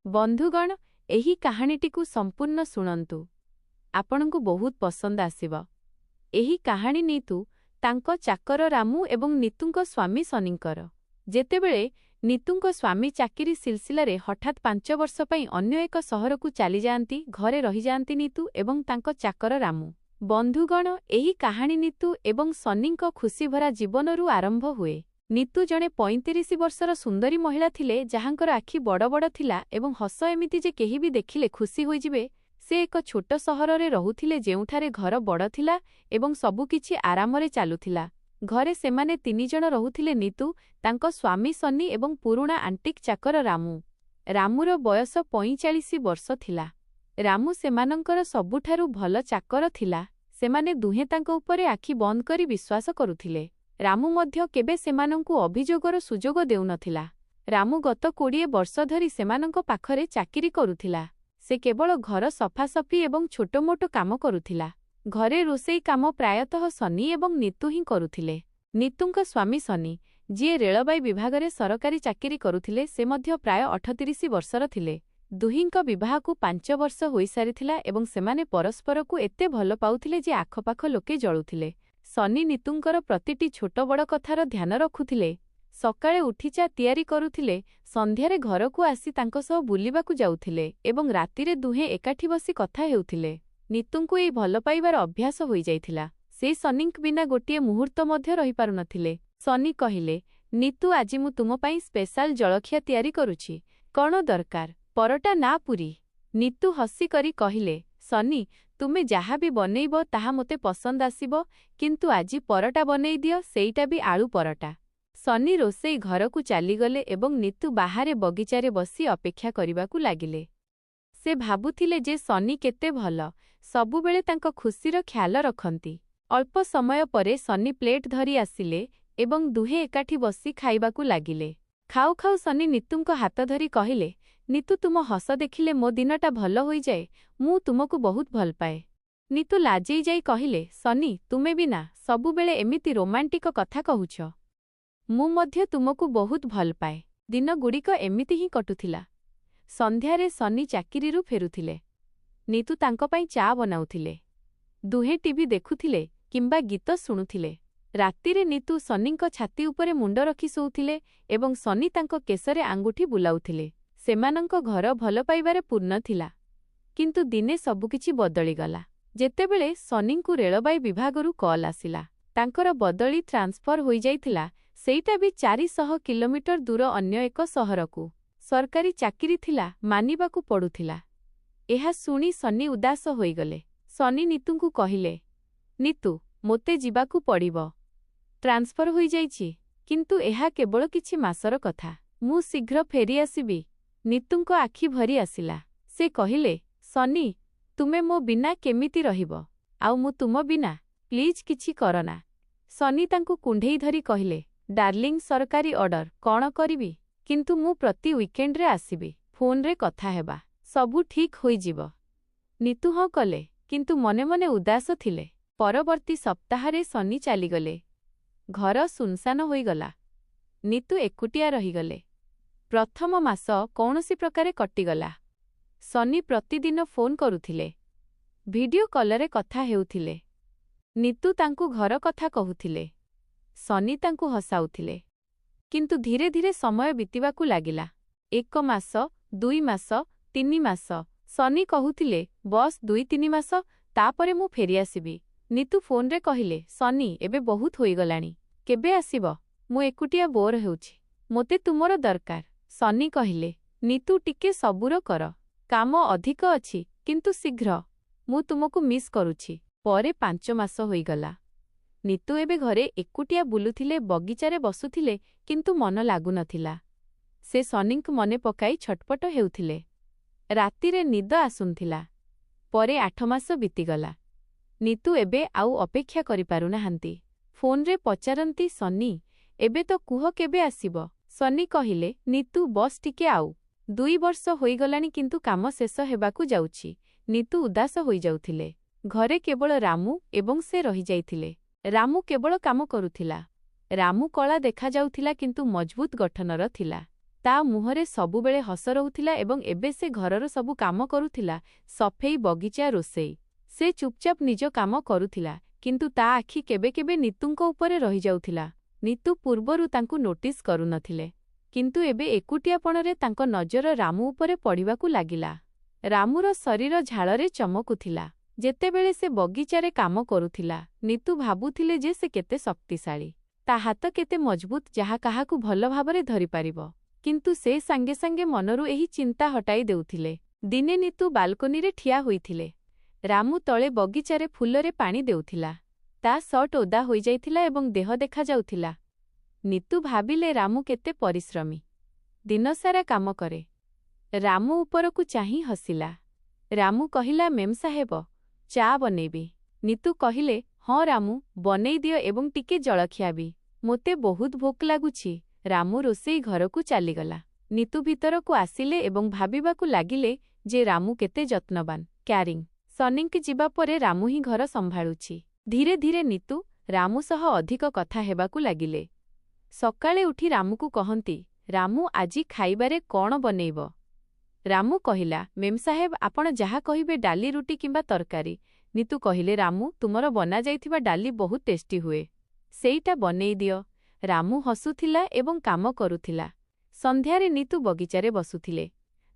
बंधुगण एही कहानीटिकु संपूर्ण शुणन्तु आपणकु बहुत पसंद आसिब। एही कहानी नीतू तांको चाकर रामू एवं नीतूंको स्वामी सनींकर। जेतेबेले नीतूंको स्वामी चाकिरी सिलसिलारे हठात 5 वर्ष पई अन्य एक सहरकु चली जांती घरे रही जांती नीतू एवं तांको चाकर रामू। बंधुगण एही कहानी नीतू एवं सनींको खुशी भरा जीवनरु आरंभ हुए। नीतू जणे 35 वर्षर सुंदरी महिला थिले जहांकर आखि बड़ बड़ थिला एवं हस एमिति जे केही भी देखिले खुशी होई जिवे। से एक छोट सहररे रहुथिले जेउठारे घर बड़ थिला एवं सबुकिछि आरामरे चालुथिला। घरे सेमाने 3 जण रहुथिले नीतू तांको स्वामी सनी एवं पुरुणा आंटिक चाकर रामू। रामूर बयस 45 वर्ष थिला। रामू सेमानंकर सबुठारु भल चाकर थिला। सेमाने दुहे तांको उपरे आखि बंद करी विश्वास करुथिले। रामू मध्य केबे सेमानंकु अभियोगर सुजोग देउनथिला। रामू गत 20 वर्ष धरी सेमानंको पाखरे चाकिरी करुथिला। से केवल घर सफासफी एवं छोटमोट काम करुथिला। घरे रोसेई काम प्रायतः सनी एवं नीतू ही करुथिले। नीतूंको स्वामी सनी जिए रेलबाई विभागरे सरकारी चाकिरी करुथिले से मध्य प्राय 38 वर्षर थिले। दुहिंको विवाहकु 5 वर्ष होई सारिथिला एवं सेमाने परस्परकु एते भल पाउथिले जे आखपाख लोके जळुथिले। सनी नीतूंकर प्रतिटी छोट बड़ कथार ध्यान रखुथिले। सकाळे उठी चा तियारी करुथिले, संध्यारे घरकु आसी तांको सह बुलिबाकु जाउथिले एवं रातिरे दुहे एकाठी बसी कथा हेउथिले। नीतूंकु एई भल पाइबार अभ्यास होई जाइथिला। से सनीक बिना गोटिए मुहूर्त मध्य रही पारु नथिले। सनी कहिले, नीतू आजि मु तुम पई स्पेशाल जळखिया तियारी करूछि। कोन दरकार? परटा ना पुरी? नीतू हसी करी कहिले, सनी तुमे जहा भी बनेइबो ताहा मोते पसंद आसिबो, किंतु आजि परटा बनेइ दियो, सेइटा भी आलू परटा। सनी रोसेई घरकु चालीगले एवं नीतू बाहारे बगीचारे बसी अपेक्षा करिबाकु लागिले। से भाबुथिले जे सनी केते भल, सबुबेले तांको खुशीर ख्याल रखंती। अल्प समय परे सनी प्लेट धरी आसिले एवं दुहे एकाठी बसी खाइबाकु लागिले। खाउ खाउ सनी नीतूंको हाथ धरी कहिले, नीतू तुम हस देखिले मो दिनटा भल होई जाए, मु तुमको बहुत भल पाए। नीतू लाजेई जाई कहिले, सनी तुमे बिना सबुबेले एमिति रोमांटिक कथा कहुछ। मु मध्य तुमको बहुत भल पाए। दिन गुड़िक एमिति ही कटुथिला। संध्यारे सनी चाकिरीरु फेरुथिले। नीतू तांको पई चा बनाउथिले। दुहे टीवी देखुथिले किंबा गीत शुणुथिले। रातिरे नीतू सनींको छाती उपरे मुंड रखी सोउथिले एवं सनी तांको केसरे आंगुठी बुलाउथिले। सेमानंको घर भल पाइबारे पूर्ण थिला। किंतु दिने सबुकिछि बदली गला। जेतेबेले सनींकु रेलबाई विभागरु कॉल आसिला। तांकर बदली ट्रांसफर होई जाइथिला, सेइटा भी 400 किलोमीटर दूर अन्य एक सहरकु। सरकारी चाकिरी थिला, मानिबाकु पडुथिला। एहा सुनी सनी उदास होइगले। सनी नीतूंकु कहिले, नीतू मोते जिबाकु पड़िबो। ट्रांसफर होई जाइछि, किंतु एहा केवल किछि मासर कथा। मु शीघ्र फेरी आसिबी। नीतूंको आखि भरी आसिला। से कहिले, सनी तुमे मो बिना केमिति रहिबो? आउ मु तुम बिना? प्लीज किछि करना। सनी तांकु कुंढेई धरी कहिले, डार्लिंग सरकारी ऑर्डर कौन करिबी, किंतु मु प्रति वीकेंड रे आसिबी। फोन रे कथा हेबा, सबु ठीक होई जिवो। नीतू हाँ कले, किंतु मने मने उदास थिले। परवर्ती सप्ताहरे सनी चालीगले। घर सुनसान होइगला। नीतू एकुटिया रहीगले। प्रथम मास कौनसी प्रकारे कटिगला। सनी प्रतिदिन फोन करुथिले। वीडियो कॉलरे कथा हेउथिले। नीतू तांकु घर कथा कहुथिले। सनी तांकु हसाउथिले। किंतु धीरे धीरे समय बीतिबाकु लागिला। 1 मास, 2 मास, 3 मास। सनी कहुथिले, बस 2-3 मास, तापरे मु फेरी आसिबी। नीतू फोन रे कहिले, सनी एबे बहुत होइगलाणी, केबे आसिबो? मु एकुटिया बोर हेउछि, मोते तुमरो दरकार। सनी कहिले, नीतू टिके सबुर कर, काम अधिक अछि, किंतु शीघ्र। मु तुमको मिस करुछि। परे 5 मास होइगला। नीतू एबे घरे एकुटिया बुलुथिले, बगीचारे बसुथिले, किंतु मन लागु नथिला। से सनीक मने पकाई छटपट हेउथिले। रातिरे निद आसुनथिला। परे 8 मास बीतीगला। नीतू एबे आउ अपेक्षा करि पारु नाहांती। फोन रे पचारंती, सनी एबे तो कुह केबे आसिबो? सनी कहिले, नीतू बस टिके आउ। 2 वर्ष होइगलाणी, किंतु काम शेष हेबाकु जाउछि। नीतू उदास होई जाउथिले। घरे केवल रामू एवं से रही जाइथिले। रामू केवल काम करुथिला। रामू कला देखा जाउथिला, किंतु मजबूत गठनर थिला। ତା ମୁହଁରେ ସବୁବେଳେ ହସ ରହୁଥିଲା ଏବଂ ଏବେ ସେ ଘରର ସବୁ କାମ କରୁଥିଲା, ସଫେଇ, ବଗିଚା, ରୋଷେଇ। ସେ ଚୁପଚାପ ନିଜ କାମ କରୁଥିଲା, କିନ୍ତୁ ତା ଆଖି କେବେ କେବେ ନିତୁଙ୍କ ଉପରେ ରହିଯାଉଥିଲା। ନିତୁ ପୂର୍ବରୁ ତାଙ୍କୁ ନୋଟିସ୍ କରୁନଥିଲେ, କିନ୍ତୁ ଏବେ ଏକୁଟିଆପଣରେ ତାଙ୍କ ନଜର ରାମୁ ଉପରେ ପଡ଼ିବାକୁ ଲାଗିଲା। ରାମୁର ଶରୀର ଝାଳରେ ଚମକୁଥିଲା। ଯେତେବେଳେ ସେ ବଗିଚାରେ କାମ କରୁଥିଲା, ନିତୁ ଭାବୁଥିଲେ ଯେ ସେ କେତେ ଶକ୍ତିଶାଳୀ। ତା ହାତ କେତେ ମଜବୁତ, ଯାହା କାହାକୁ ଭଲ ଭାବରେ ଧରିପାରିବ। କିନ୍ତୁ ସେ ସାଙ୍ଗେ ସାଙ୍ଗେ ମନରୁ ଏହି ଚିନ୍ତା ହଟାଇ ଦେଉଥିଲେ। ଦିନେ ନିତୁ ବାଲକୋନିରେ ଠିଆ ହୋଇଥିଲେ। ରାମୁ ତଳେ ବଗିଚାରେ ଫୁଲରେ ପାଣି ଦେଉଥିଲା। ତା ସର୍ଟ ଓଦା ହୋଇଯାଇଥିଲା ଏବଂ ଦେହ ଦେଖାଯାଉଥିଲା। ନିତୁ ଭାବିଲେ ରାମୁ କେତେ ପରିଶ୍ରମୀ, ଦିନସାରା କାମ କରେ। ରାମୁ ଉପରକୁ ଚାହିଁ ହସିଲା। ରାମୁ କହିଲା, ମେମ୍ ସାହେବ, ଚା ବନେଇବି? ନିତୁ କହିଲେ, ହଁ ରାମୁ, ବନେଇ ଦିଅ ଏବଂ ଟିକେ ଜଳଖିଆ ବି। ମୋତେ ବହୁତ ଭୋକ ଲାଗୁଛି। ରାମୁ ରୋଷେଇ ଘରକୁ ଚାଲିଗଲା। ନିତୁ ଭିତରକୁ ଆସିଲେ ଏବଂ ଭାବିବାକୁ ଲାଗିଲେ ଯେ ରାମୁ କେତେ ଯତ୍ନବାନ, କ୍ୟାରିଂ। ସନିଙ୍କ ଯିବା ପରେ ରାମୁ ହିଁ ଘର ସମ୍ଭାଳୁଛି। ଧୀରେ ଧୀରେ ନିତୁ ରାମୁ ସହ ଅଧିକ କଥା ହେବାକୁ ଲାଗିଲେ। ସକାଳେ ଉଠି ରାମୁକୁ କହନ୍ତି, ରାମୁ, ଆଜି ଖାଇବାରେ କ'ଣ ବନେଇବ? ରାମୁ କହିଲା, ମେମ୍ ସାହେବ, ଆପଣ ଯାହା କହିବେ, ଡାଲି, ରୁଟି କିମ୍ବା ତରକାରୀ। ନିତୁ କହିଲେ, ରାମୁ, ତୁମର ବନାଯାଇଥିବା ଡାଲି ବହୁତ ଟେଷ୍ଟି ହୁଏ। ସେଇଟା ବନେଇ ଦିଅ। ରାମୁ ହସୁଥିଲା ଏବଂ କାମ କରୁଥିଲା। ସନ୍ଧ୍ୟାରେ ନିତୁ ବଗିଚାରେ ବସୁଥିଲେ।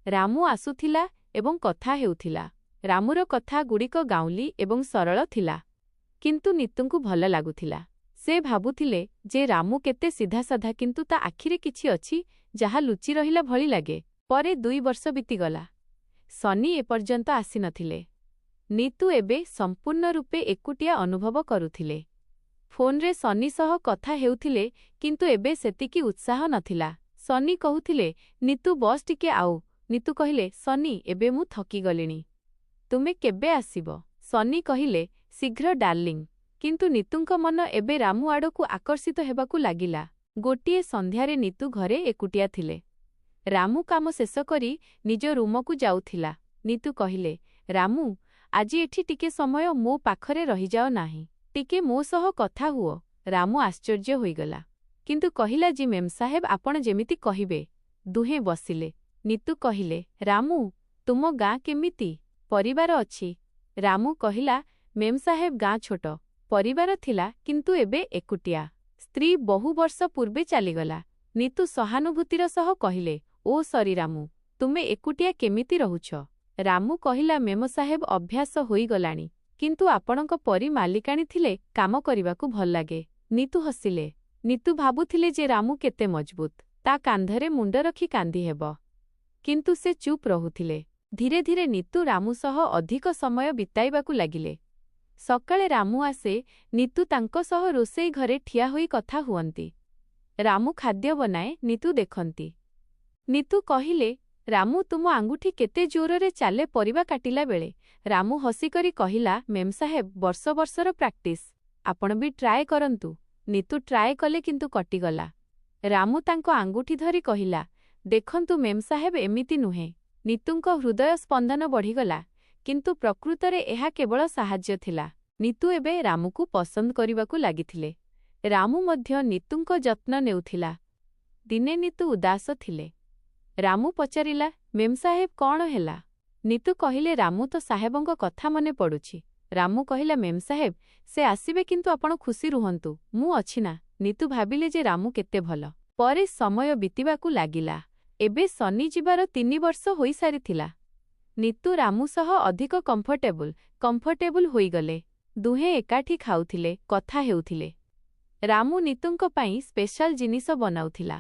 ରାମୁ ଆସୁଥିଲା ଏବଂ କଥା ହେଉଥିଲା। ରାମୁର କଥାଗୁଡ଼ିକ ଗାଉଁଲି ଏବଂ ସରଳ ଥିଲା, କିନ୍ତୁ ନିତୁଙ୍କୁ ଭଲ ଲାଗୁଥିଲା। ସେ ଭାବୁଥିଲେ ଯେ ରାମୁ କେତେ ସିଧାସାଧା, କିନ୍ତୁ ତା ଆଖିରେ କିଛି ଅଛି ଯାହା ଲୁଚି ରହିଲା ଭଳି ଲାଗେ। ପରେ 2 ବର୍ଷ ବିତିଗଲା। ସନି ଏପର୍ଯ୍ୟନ୍ତ ଆସିନଥିଲେ। ନିତୁ ଏବେ ସମ୍ପୂର୍ଣ୍ଣ ରୂପେ ଏକୁଟିଆ ଅନୁଭବ କରୁଥିଲେ। ଫୋନରେ ସନି ସହ କଥା ହେଉଥିଲେ, କିନ୍ତୁ ଏବେ ସେତିକି ଉତ୍ସାହ ନଥିଲା। ସନି କହୁଥିଲେ, ନିତୁ ବସ୍ ଟିକେ ଆଉ। ନିତୁ କହିଲେ, ସନି, ଏବେ ମୁଁ ଥକିଗଲିଣି। ତୁମେ କେବେ ଆସିବ? ସନି କହିଲେ, ଶୀଘ୍ର ଡାର୍ଲିଂ। କିନ୍ତୁ ନିତୁଙ୍କ ମନ ଏବେ ରାମୁ ଆଡ଼କୁ ଆକର୍ଷିତ ହେବାକୁ ଲାଗିଲା। ଗୋଟିଏ ସନ୍ଧ୍ୟାରେ ନିତୁ ଘରେ ଏକୁଟିଆ ଥିଲେ। ରାମୁ କାମ ଶେଷ କରି ନିଜ ରୁମକୁ ଯାଉଥିଲା। ନିତୁ କହିଲେ, ରାମୁ, ଆଜି ଏଠି ଟିକେ ସମୟ ମୋ ପାଖରେ ରହିଯାଅ ନାହିଁ। ଟିକେ ମୋ ସହ କଥା ହୁଅ। ରାମୁ ଆଶ୍ଚର୍ଯ୍ୟ ହୋଇଗଲା, କିନ୍ତୁ କହିଲା, ଜି ମେମ୍ ସାହେବ, ଆପଣ ଯେମିତି କହିବେ। ଦୁହେଁ ବସିଲେ। ନିତୁ କହିଲେ, ରାମୁ, ତୁମ ଗାଁ କେମିତି? ପରିବାର ଅଛି? ରାମୁ କହିଲା, ମେମ୍ ସାହେବ, ଗାଁ ଛୋଟ। ପରିବାର ଥିଲା, କିନ୍ତୁ ଏବେ ଏକୁଟିଆ। ସ୍ତ୍ରୀ ବହୁ ବର୍ଷ ପୂର୍ବେ ଚାଲିଗଲା। ନିତୁ ସହାନୁଭୂତିର ସହ କହିଲେ, ଓ ସରି ରାମୁ, ତୁମେ ଏକୁଟିଆ କେମିତି ରହୁଛ? ରାମୁ କହିଲା, ମେମ ସାହେବ, ଅଭ୍ୟାସ ହୋଇଗଲାଣି, କିନ୍ତୁ ଆପଣଙ୍କ ପରି ମାଲିକାଣୀ ଥିଲେ କାମ କରିବାକୁ ଭଲ ଲାଗେ। ନିତୁ ହସିଲେ। ନିତୁ ଭାବୁଥିଲେ ଯେ ରାମୁ କେତେ ମଜବୁତ, ତା କାନ୍ଧରେ ମୁଣ୍ଡ ରଖି କାନ୍ଦି ହେବ। କିନ୍ତୁ ସେ ଚୁପ୍ ରହୁଥିଲେ। ଧୀରେ ଧୀରେ ନିତୁ ରାମୁ ସହ ଅଧିକ ସମୟ ବିତାଇବାକୁ ଲାଗିଲେ। ସକାଳେ ରାମୁ ଆସେ, ନିତୁ ତାଙ୍କ ସହ ରୋଷେଇ ଘରେ ଠିଆ ହୋଇ କଥା ହୁଅନ୍ତି। ରାମୁ ଖାଦ୍ୟ ବନାଏ, ନିତୁ ଦେଖନ୍ତି। ନିତୁ କହିଲେ, ରାମୁ, ତୁମ ଆଙ୍ଗୁଠି କେତେ ଜୋରରେ ଚାଲେ ପରିବା କାଟିଲା ବେଳେ? ରାମୁ ହସିକରି କହିଲା, ମେମ୍ ସାହେବ, ବର୍ଷ ବର୍ଷର ପ୍ରାକ୍ଟିସ୍। ଆପଣ ବି ଟ୍ରାଏ କରନ୍ତୁ। ନିତୁ ଟ୍ରାଏ କଲେ, କିନ୍ତୁ କଟିଗଲା। ରାମୁ ତାଙ୍କ ଆଙ୍ଗୁଠି ଧରି କହିଲା, ଦେଖନ୍ତୁ ମେମ୍ ସାହେବ, ଏମିତି ନୁହେଁ। ନିତୁଙ୍କ ହୃଦୟ ସ୍ପନ୍ଦନ ବଢ଼ିଗଲା, କିନ୍ତୁ ପ୍ରକୃତରେ ଏହା କେବଳ ସାହାଯ୍ୟ ଥିଲା। ନିତୁ ଏବେ ରାମୁକୁ ପସନ୍ଦ କରିବାକୁ ଲାଗିଥିଲେ। ରାମୁ ମଧ୍ୟ ନିତୁଙ୍କ ଯତ୍ନ ନେଉଥିଲା। ଦିନେ ନିତୁ ଉଦାସ ଥିଲେ। ରାମୁ ପଚାରିଲା, ମେମ୍ ସାହେବ, କ'ଣ ହେଲା? ନିତୁ କହିଲେ, ରାମୁ ତ ସାହେବଙ୍କ କଥା ମନେ ପଡ଼ୁଛି। ରାମୁ କହିଲା, ମେମ୍ ସାହେବ, ସେ ଆସିବେ, କିନ୍ତୁ ଆପଣ ଖୁସି ରୁହନ୍ତୁ, ମୁଁ ଅଛି ନା। ନିତୁ ଭାବିଲେ ଯେ ରାମୁ କେତେ ଭଲ। ପରେ ସମୟ ବିତିବାକୁ ଲାଗିଲା। ଏବେ ସନି ଯିବାର 3 ବର୍ଷ ହୋଇସାରିଥିଲା। ନିତୁ ରାମୁ ସହ ଅଧିକ କମ୍ଫର୍ଟେବୁଲ ହୋଇଗଲେ। ଦୁହେଁ ଏକାଠି ଖାଉଥିଲେ, କଥା ହେଉଥିଲେ। ରାମୁ ନିତୁଙ୍କ ପାଇଁ ସ୍ପେଶାଲ ଜିନିଷ ବନାଉଥିଲା।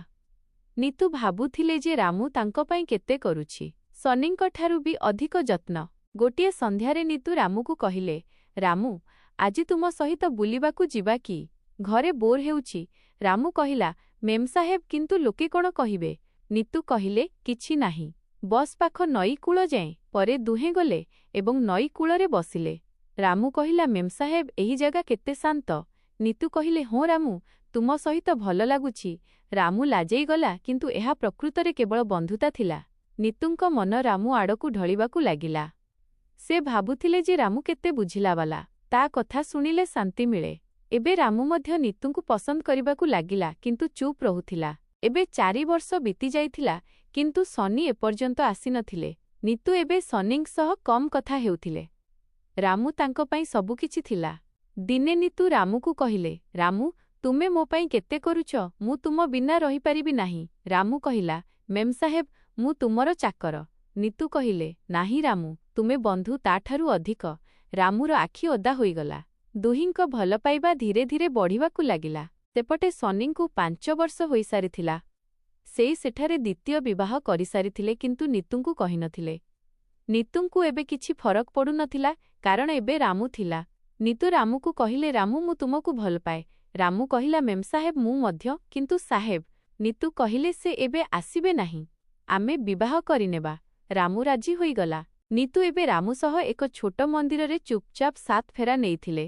ନିତୁ ଭାବୁଥିଲେ ଯେ ରାମୁ ତାଙ୍କ ପାଇଁ କେତେ କରୁଛି। ସନିଙ୍କଠାରୁ ବି ଅଧିକ ଯତ୍ନ। ଗୋଟିଏ ସନ୍ଧ୍ୟାରେ ନିତୁ ରାମୁକୁ କହିଲେ, ରାମୁ, ଆଜି ତୁମ ସହିତ ବୁଲିବାକୁ ଯିବା କି? ଘରେ ବୋର୍ ହେଉଛି। ରାମୁ କହିଲା, ମେମ୍ ସାହେବ, କିନ୍ତୁ ଲୋକେ କ'ଣ କହିବେ? ନିତୁ କହିଲେ, କିଛି ନାହିଁ, ବସ୍ ପାଖ ନଈ କୂଳ ଯାଏଁ। ପରେ ଦୁହେଁ ଗଲେ ଏବଂ ନଈ କୂଳରେ ବସିଲେ। ରାମୁ କହିଲା, ମେମ୍ ସାହେବ, ଏହି ଜାଗା କେତେ ଶାନ୍ତ। ନିତୁ କହିଲେ, ହଁ ରାମୁ, ତୁମ ସହିତ ଭଲ ଲାଗୁଛି। ରାମୁ ଲାଜେଇ ଗଲା, କିନ୍ତୁ ଏହା ପ୍ରକୃତରେ କେବଳ ବନ୍ଧୁତା ଥିଲା। ନିତୁଙ୍କ ମନ ରାମୁ ଆଡ଼କୁ ଢଳିବାକୁ ଲାଗିଲା। ସେ ଭାବୁଥିଲେ ଯେ ରାମୁ କେତେ ବୁଝିଲାବାଲା। ତା କଥା ଶୁଣିଲେ ଶାନ୍ତି ମିଳେ। ଏବେ ରାମୁ ମଧ୍ୟ ନିତୁଙ୍କୁ ପସନ୍ଦ କରିବାକୁ ଲାଗିଲା, କିନ୍ତୁ ଚୁପ୍ ରହୁଥିଲା। ଏବେ 4 ବର୍ଷ ବିତି ଯାଇଥିଲା, କିନ୍ତୁ ସନି ଏପର୍ଯ୍ୟନ୍ତ ଆସିନଥିଲେ। ନିତୁ ଏବେ ସନିଙ୍କ ସହ କମ୍ କଥା ହେଉଥିଲେ। ରାମୁ ତାଙ୍କ ପାଇଁ ସବୁକିଛି ଥିଲା। ଦିନେ ନିତୁ ରାମୁକୁ କହିଲେ, ରାମୁ, ତୁମେ ମୋ ପାଇଁ କେତେ କରୁଛ, ମୁଁ ତୁମ ବିନା ରହିପାରିବି ନାହିଁ। ରାମୁ କହିଲା, ମେମ୍ ସାହେବ, ମୁଁ ତୁମର ଚାକର। ନିତୁ କହିଲେ, ନାହିଁ ରାମୁ, ତୁମେ ବନ୍ଧୁ ତାଠାରୁ ଅଧିକ। ରାମୁର ଆଖି ଓଦା ହୋଇଗଲା। ଦୁହିଁଙ୍କ ଭଲପାଇବା ଧୀରେ ଧୀରେ ବଢ଼ିବାକୁ ଲାଗିଲା। ସେପଟେ ସନିଙ୍କୁ 5 ବର୍ଷ ହୋଇସାରିଥିଲା। ସେଠାରେ ଦ୍ୱିତୀୟ ବିବାହ କରିସାରିଥିଲେ, କିନ୍ତୁ ନିତୁଙ୍କୁ କହିନଥିଲେ। ନିତୁଙ୍କୁ ଏବେ କିଛି ଫରକ ପଡ଼ୁନଥିଲା, କାରଣ ଏବେ ରାମୁ ଥିଲା। ନିତୁ ରାମୁକୁ କହିଲେ, ରାମୁ, ମୁଁ ତୁମକୁ ଭଲପାଏ। ରାମୁ କହିଲା, ମେମ୍ ସାହେବ, ମୁଁ ମଧ୍ୟ, କିନ୍ତୁ ସାହେବ। ନିତୁ କହିଲେ, ସେ ଏବେ ଆସିବେ ନାହିଁ। ଆମେ ବିବାହ କରିନେବା। ରାମୁ ରାଜି ହୋଇଗଲା। ନିତୁ ଏବେ ରାମୁ ସହ ଏକ ଛୋଟ ମନ୍ଦିରରେ ଚୁପଚାପ 7 ଫେରା ନେଇଥିଲେ।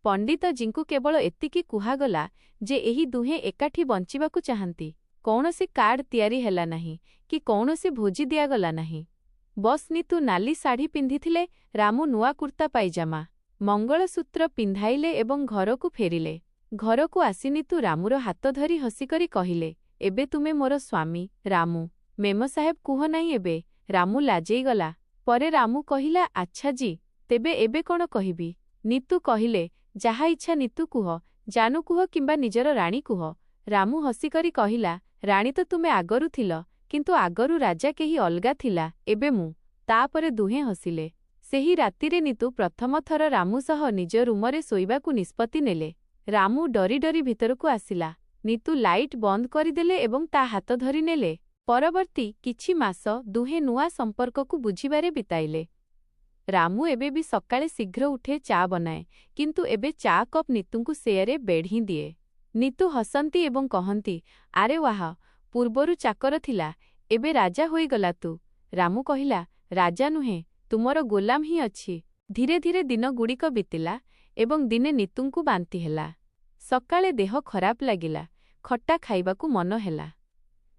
ପଣ୍ଡିତଜୀଙ୍କୁ କେବଳ ଏତିକି କୁହାଗଲା ଯେ ଏହି ଦୁହେଁ ଏକାଠି ବଞ୍ଚିବାକୁ ଚାହାନ୍ତି। କୌଣସି କାର୍ଡ ତିଆରି ହେଲା ନାହିଁ କି କୌଣସି ଭୋଜି ଦିଆଗଲା ନାହିଁ। ବସ୍ ନିତୁ ନାଲି ଶାଢ଼ୀ ପିନ୍ଧିଥିଲେ, ରାମୁ ନୂଆ କୁର୍ତ୍ତା ପାଇଜାମା। ମଙ୍ଗଳସୂତ୍ର ପିନ୍ଧାଇଲେ ଏବଂ ଘରକୁ ଫେରିଲେ। ଘରକୁ ଆସି ନିତୁ ରାମୁର ହାତ ଧରି ହସିକରି କହିଲେ, ଏବେ ତୁମେ ମୋର ସ୍ୱାମୀ। ରାମୁ, ମେମ ସାହେବ କୁହ ନାହିଁ ଏବେ। ରାମୁ ଲାଜେଇଗଲା। ପରେ ରାମୁ କହିଲା, ଆଚ୍ଛା ଜି, ତେବେ ଏବେ କ'ଣ କହିବି? ନିତୁ କହିଲେ, ଯାହା ଇଚ୍ଛା ନିତୁ କୁହ, ଜାନୁ କୁହ କିମ୍ବା ନିଜର ରାଣୀ କୁହ। ରାମୁ ହସିକରି କହିଲା, ରାଣୀ ତ ତୁମେ ଆଗରୁ ଥିଲ, କିନ୍ତୁ ଆଗରୁ ରାଜା କେହି ଅଲଗା ଥିଲା, ଏବେ ମୁଁ। ତାପରେ ଦୁହେଁ ହସିଲେ। ସେହି ରାତିରେ ନିତୁ ପ୍ରଥମ ଥର ରାମୁ ସହ ନିଜ ରୁମରେ ଶୋଇବାକୁ ନିଷ୍ପତ୍ତି ନେଲେ। ରାମୁ ଡରି ଡରି ଭିତରକୁ ଆସିଲା। ନିତୁ ଲାଇଟ୍ ବନ୍ଦ କରିଦେଲେ ଏବଂ ତା ହାତ ଧରିନେଲେ। ପରବର୍ତ୍ତୀ କିଛି ମାସ ଦୁହେଁ ନୂଆ ସମ୍ପର୍କକୁ ବୁଝିବାରେ ବିତାଇଲେ। ରାମୁ ଏବେ ବି ସକାଳେ ଶୀଘ୍ର ଉଠେ, ଚା ବନାଏ, କିନ୍ତୁ ଏବେ ଚା କପ୍ ନିତୁଙ୍କୁ ସେୟାରେ ବେଢ଼ି ଦିଏ। ନିତୁ ହସନ୍ତି ଏବଂ କହନ୍ତି, ଆରେ ୱାହ, ପୂର୍ବରୁ ଚାକର ଥିଲା, ଏବେ ରାଜା ହୋଇଗଲା ତୁ। ରାମୁ କହିଲା, ରାଜା ନୁହେଁ, ତୁମର ଗୋଲାମ ହିଁ ଅଛି। ଧୀରେ ଧୀରେ ଦିନଗୁଡ଼ିକ ବିତିଲା ଏବଂ ଦିନେ ନିତୁଙ୍କୁ ବାନ୍ତି ହେଲା। ସକାଳେ ଦେହ ଖରାପ ଲାଗିଲା, ଖଟା ଖାଇବାକୁ ମନ ହେଲା।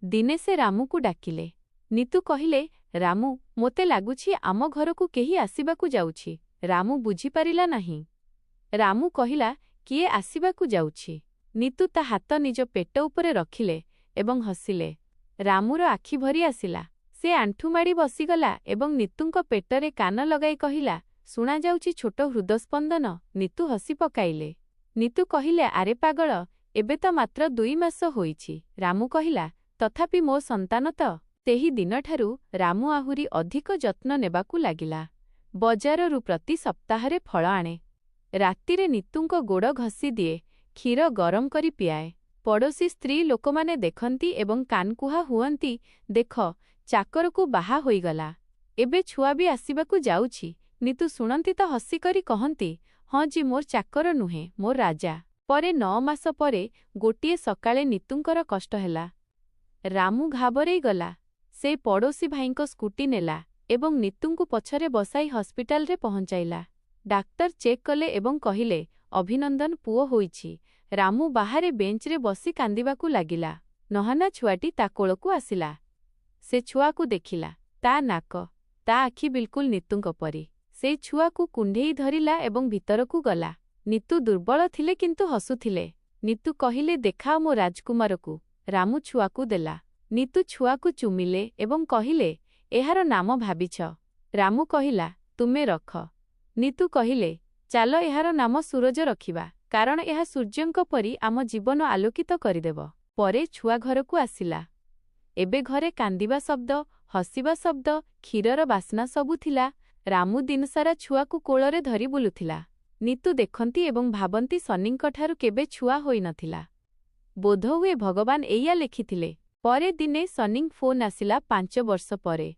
ଦିନେ ସେ ରାମୁକୁ ଡାକିଲେ। ନିତୁ କହିଲେ, ରାମୁ, ମୋତେ ଲାଗୁଛି ଆମ ଘରକୁ କେହି ଆସିବାକୁ ଯାଉଛି। ରାମୁ ବୁଝିପାରିଲା ନାହିଁ। ରାମୁ କହିଲା, କିଏ ଆସିବାକୁ ଯାଉଛି? ନିତୁ ତା ହାତ ନିଜ ପେଟ ଉପରେ ରଖିଲେ ଏବଂ ହସିଲେ। ରାମୁର ଆଖି ଭରି ଆସିଲା। ସେ ଆଣ୍ଠୁମାଡ଼ି ବସିଗଲା ଏବଂ ନିତୁଙ୍କ ପେଟରେ କାନ ଲଗାଇ କହିଲା, ଶୁଣାଯାଉଛି ଛୋଟ ହୃଦସ୍ପନ୍ଦନ। ନିତୁ ହସି ପକାଇଲେ। ନିତୁ କହିଲେ, ଆରେ ପାଗଳ, ଏବେ ତ ମାତ୍ର 2 ମାସ ହୋଇଛି। ରାମୁ କହିଲା, ତଥାପି ମୋ ସନ୍ତାନ ତ। ସେହି ଦିନଠାରୁ ରାମୁ ଆହୁରି ଅଧିକ ଯତ୍ନ ନେବାକୁ ଲାଗିଲା। ବଜାରରୁ ପ୍ରତି ସପ୍ତାହରେ ଫଳ ଆଣେ। ରାତିରେ ନିତୁଙ୍କ ଗୋଡ଼ ଘଷି ଦିଏ, କ୍ଷୀର ଗରମ କରି ପିଆଏ। ପଡ଼ୋଶୀ ସ୍ତ୍ରୀ ଲୋକମାନେ ଦେଖନ୍ତି ଏବଂ କାନକୁହା ହୁଅନ୍ତି, ଦେଖ, ଚାକରକୁ ବାହା ହୋଇଗଲା। ଏବେ ଛୁଆ ବି ଆସିବାକୁ ଯାଉଛି। ନିତୁ ଶୁଣନ୍ତି ତ ହସିକରି କହନ୍ତି, ହଁ ଜି, ମୋର ଚାକର ନୁହେଁ, ମୋର ରାଜା। ପରେ 9 ମାସ ପରେ ଗୋଟିଏ ସକାଳେ ନିତୁଙ୍କର କଷ୍ଟ ହେଲା। ରାମୁ ଘାବରେଇ ଗଲା। ସେ ପଡ଼ୋଶୀ ଭାଇଙ୍କ ସ୍କୁଟି ନେଲା ଏବଂ ନିତୁଙ୍କୁ ପଛରେ ବସାଇ ହସ୍ପିଟାଲରେ ପହଞ୍ଚାଇଲା। ଡାକ୍ତର ଚେକ୍ କଲେ ଏବଂ କହିଲେ, ଅଭିନନ୍ଦନ, ପୁଅ ହୋଇଛି। ରାମୁ ବାହାରେ ବେଞ୍ଚରେ ବସି କାନ୍ଦିବାକୁ ଲାଗିଲା। ନହାନା ଛୁଆଟି ତା କୋଳକୁ ଆସିଲା। ସେ ଛୁଆକୁ ଦେଖିଲା। ତା ନାକ, ତା ଆଖି ବିଲକୁଲ ନିତୁଙ୍କ ପରି। ସେଇ ଛୁଆକୁ କୁଣ୍ଢେଇ ଧରିଲା ଏବଂ ଭିତରକୁ ଗଲା। ନିତୁ ଦୁର୍ବଳ ଥିଲେ କିନ୍ତୁ ହସୁଥିଲେ। ନିତୁ କହିଲେ, ଦେଖାଅ ମୋ ରାଜକୁମାରକୁ। ରାମୁ ଛୁଆକୁ ଦେଲା। ନିତୁ ଛୁଆକୁ ଚୁମିଲେ ଏବଂ କହିଲେ, ଏହାର ନାମ ଭାବିଛ? ରାମୁ କହିଲା, ତୁମେ ରଖ। ନିତୁ କହିଲେ, ଚାଲ ଏହାର ନାମ ସୁରଜ ରଖିବା, କାରଣ ଏହା ସୂର୍ଯ୍ୟଙ୍କ ପରି ଆମ ଜୀବନ ଆଲୋକିତ କରିଦେବ। ପରେ ଛୁଆ ଘରକୁ ଆସିଲା। ଏବେ ଘରେ କାନ୍ଦିବା ଶବ୍ଦ, ହସିବା ଶବ୍ଦ, କ୍ଷୀରର ବାସ୍ନା ସବୁ ଥିଲା। ରାମୁ ଦିନସାରା ଛୁଆକୁ କୋଳରେ ଧରି ବୁଲୁଥିଲା। ନିତୁ ଦେଖନ୍ତି ଏବଂ ଭାବନ୍ତି, ସନିଙ୍କଠାରୁ କେବେ ଛୁଆ ହୋଇନଥିଲା। ବୋଧହୁଏ ଭଗବାନ ଏଇଆ ଲେଖିଥିଲେ। ପରେ ଦିନେ ସନିଙ୍କ ଫୋନ୍ ଆସିଲା 5 ବର୍ଷ ପରେ।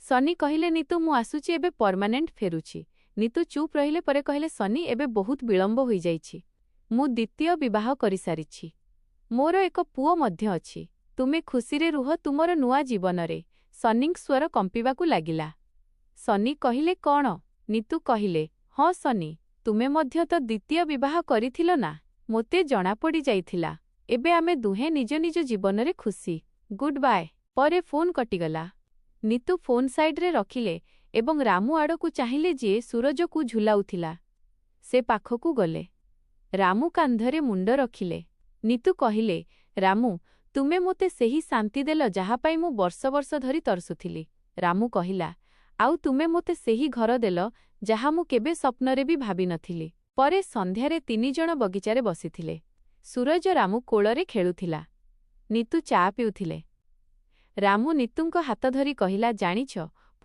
ସନି କହିଲେ, ନିତୁ, ମୁଁ ଆସୁଛି, ଏବେ ପରମାନେଣ୍ଟ ଫେରୁଛି। ନିତୁ ଚୁପ୍ ରହିଲେ, ପରେ କହିଲେ, ସନି, ଏବେ ବହୁତ ବିଳମ୍ବ ହୋଇଯାଇଛି। ମୁଁ ଦ୍ୱିତୀୟ ବିବାହ କରିସାରିଛି। ମୋର ଏକ ପୁଅ ମଧ୍ୟ ଅଛି। ତୁମେ ଖୁସିରେ ରୁହ ତୁମର ନୂଆ ଜୀବନରେ। ସନିଙ୍କ ସ୍ୱର କମ୍ପିବାକୁ ଲାଗିଲା। ସନି କହିଲେ, କ'ଣ? ନିତୁ କହିଲେ, ହଁ ସନି, ତୁମେ ମଧ୍ୟ ତ ଦ୍ୱିତୀୟ ବିବାହ କରିଥିଲ ନା? ମୋତେ ଜଣାପଡ଼ି ଯାଇଥିଲା। ଏବେ ଆମେ ଦୁହେଁ ନିଜ ନିଜ ଜୀବନରେ ଖୁସି। Good bye. ପରେ ଫୋନ୍ କଟିଗଲା। ନିତୁ ଫୋନ୍ ସାଇଡ୍ରେ ରଖିଲେ ଏବଂ ରାମୁ ଆଡ଼କୁ ଚାହିଁଲେ, ଯିଏ ସୁରଜକୁ ଝୁଲାଉଥିଲା। ସେ ପାଖକୁ ଗଲେ। ରାମୁ କାନ୍ଧରେ ମୁଣ୍ଡ ରଖିଲେ। ନିତୁ କହିଲେ, ରାମୁ, ତୁମେ ମୋତେ ସେହି ଶାନ୍ତି ଦେଲ ଯାହା ପାଇଁ ମୁଁ ବର୍ଷ ବର୍ଷ ଧରି ତରସୁଥିଲି। ରାମୁ କହିଲା, ଆଉ ତୁମେ ମୋତେ ସେହି ଘର ଦେଲ ଯାହା ମୁଁ କେବେ ସ୍ୱପ୍ନରେ ବି ଭାବିନଥିଲି। ପରେ ସନ୍ଧ୍ୟାରେ ତିନିଜଣ ବଗିଚାରେ ବସିଥିଲେ। ସୂରଜ ରାମୁ କୋଳରେ ଖେଳୁଥିଲା। ନିତୁ ଚା ପିଉଥିଲେ। ରାମୁ ନିତୁଙ୍କ ହାତ ଧରି କହିଲା, ଜାଣିଛ,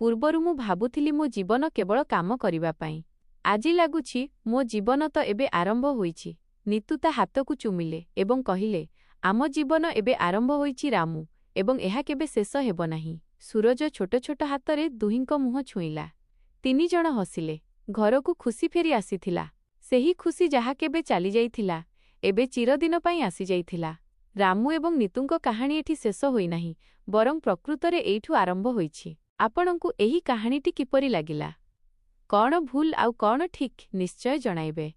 ପୂର୍ବରୁ ମୁଁ ଭାବୁଥିଲି ମୋ ଜୀବନ କେବଳ କାମ କରିବା ପାଇଁ। ଆଜି ଲାଗୁଛି ମୋ ଜୀବନ ତ ଏବେ ଆରମ୍ଭ ହୋଇଛି। ନିତୁ ତା ହାତକୁ ଚୁମିଲେ ଏବଂ କହିଲେ, ଆମ ଜୀବନ ଏବେ ଆରମ୍ଭ ହୋଇଛି ରାମୁ, ଏବଂ ଏହା କେବେ ଶେଷ ହେବ ନାହିଁ। ସୂରଜ ଛୋଟ ଛୋଟ ହାତରେ ଦୁହିଁଙ୍କ ମୁହଁ ଛୁଇଁଲା। ତିନିଜଣ ହସିଲେ। ଘରକୁ ଖୁସି ଫେରି ଆସିଥିଲା। ସେହି ଖୁସି ଯାହା କେବେ ଚାଲିଯାଇଥିଲା, ଏବେ ଚିରଦିନ ପାଇଁ ଆସିଯାଇଥିଲା। ରାମୁ ଏବଂ ନିତୁଙ୍କ କାହାଣୀ ଏଠି ଶେଷ ହୋଇନାହିଁ, ବରଂ ପ୍ରକୃତରେ ଏଇଠୁ ଆରମ୍ଭ ହୋଇଛି। ଆପଣଙ୍କୁ ଏହି କାହାଣୀଟି କିପରି ଲାଗିଲା? କ'ଣ ଭୁଲ ଆଉ କ'ଣ ଠିକ୍, ନିଶ୍ଚୟ ଜଣାଇବେ।